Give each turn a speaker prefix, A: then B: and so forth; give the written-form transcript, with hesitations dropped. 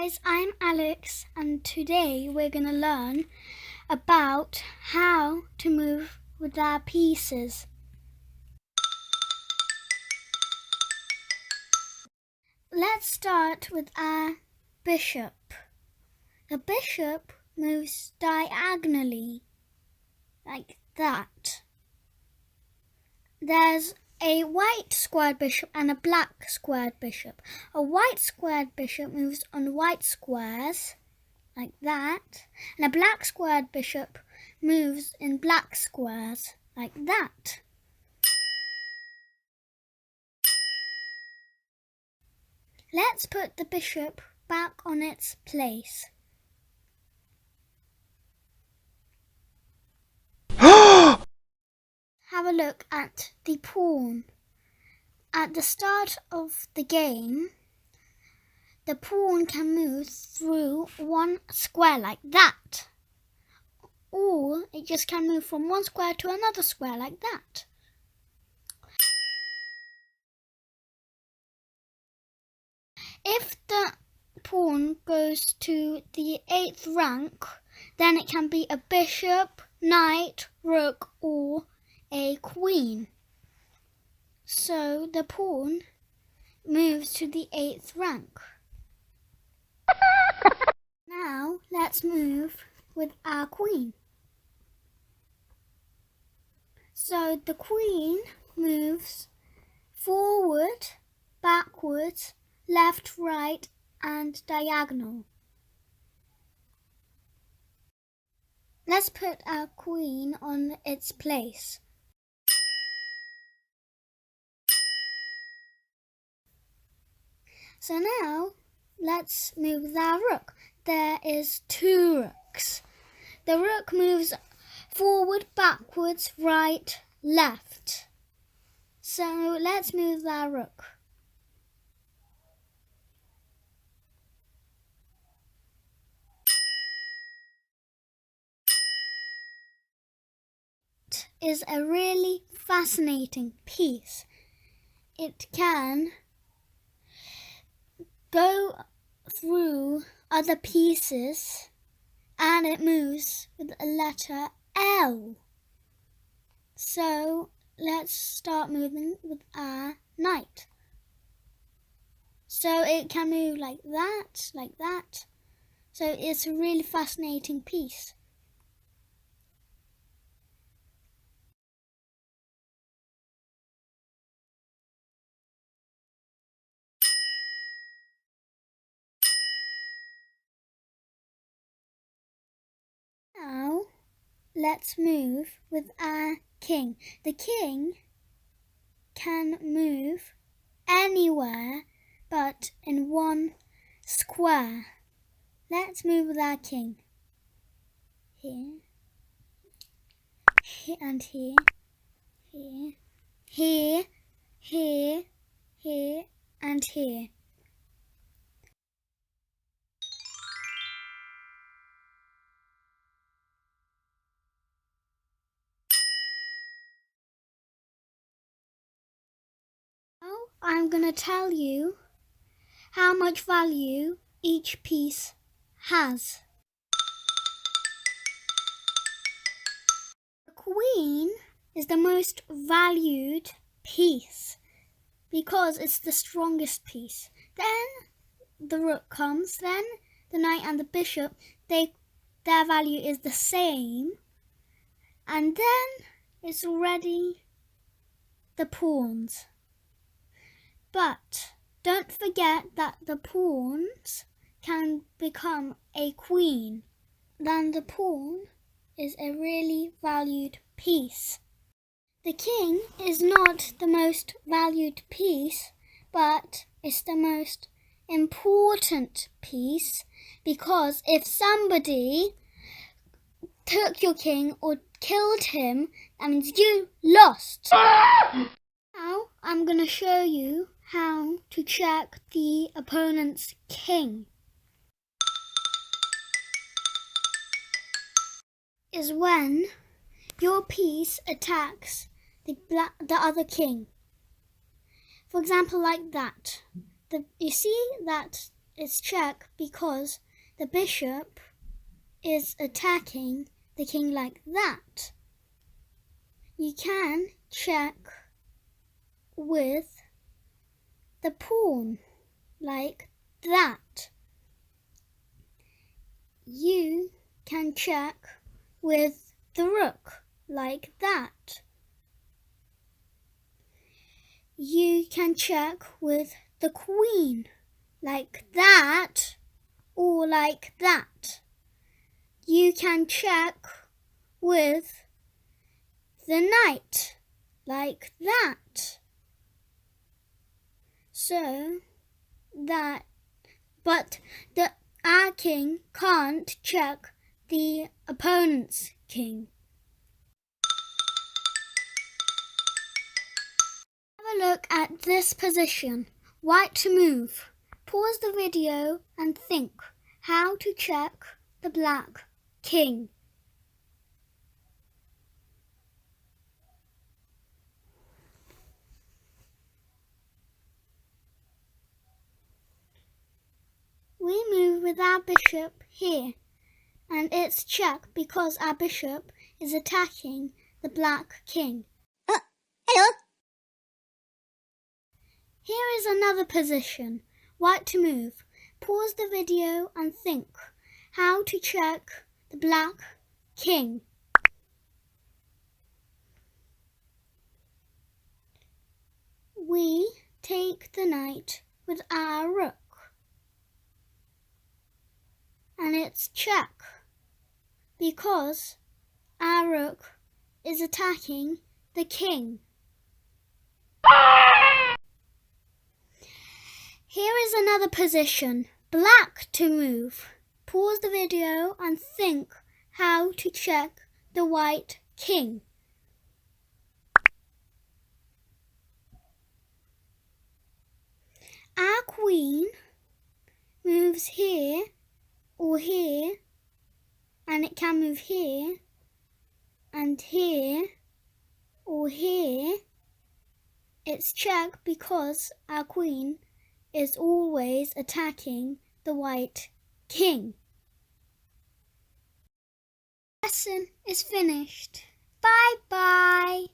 A: guys, I'm Alex and today we're going to learn about how to move with our pieces. Let's start with our bishop. The bishop moves diagonally, like that. There's a white squared bishop and a black squared bishop. A white squared bishop moves on white squares, like that, and a black squared bishop moves in black squares, like that. Let's put the bishop back on its place. Have a look at the pawn. At the start of the game, the pawn can move through one square like that, or it just can move from one square to another square like that. If the pawn goes to the 8th rank, then it can be a bishop, knight, rook, or a queen. So the pawn moves to the 8th rank. Now let's move with our queen. So the queen moves forward, backwards, left, right, and diagonal. Let's put our queen on its place. So now let's move with our rook. There is 2 rooks. The rook moves forward, backwards, right, left. So let's move our rook. It is a really fascinating piece. It can go through other pieces and it moves with a letter L. So let's start moving with our knight. So it can move like that, like that. So it's a really fascinating piece. Now let's move with our king. The king can move anywhere but in one square. Let's move with our king. Here, here and here, here, here, here, here and here. Now I'm going to tell you how much value each piece has. The queen is the most valued piece because it's the strongest piece. Then the rook comes, then the knight and the bishop, their value is the same, and then it's already the pawns. But don't forget that the pawns can become a queen. Then the pawn is a really valued piece. The king is not the most valued piece, but it's the most important piece because if somebody took your king or killed him, that means you lost. Now I'm going to show you how to check the opponent's king. Is when your piece attacks the other king. For example, like that. You see that it's check because the bishop is attacking the king like that. You can check with the pawn like that. You can check with the rook like that. You can check with the queen like that or like that. You can check with the knight like that. So that, but our king can't check the opponent's king. Have a look at this position. White to move. Pause the video and think how to check the black king. We move with our bishop here, and it's check because our bishop is attacking the black king.
B: Oh, hello.
A: Here is another position. White to move. Pause the video and think how to check the black king. We take the knight with our rook, and it's check because our rook is attacking the king. Here is another position. Black to move. Pause the video and think how to check the white king. Our queen moves here or here, and it can move here and here or here. It's check because our queen is always attacking the white king. Lesson is finished. Bye bye.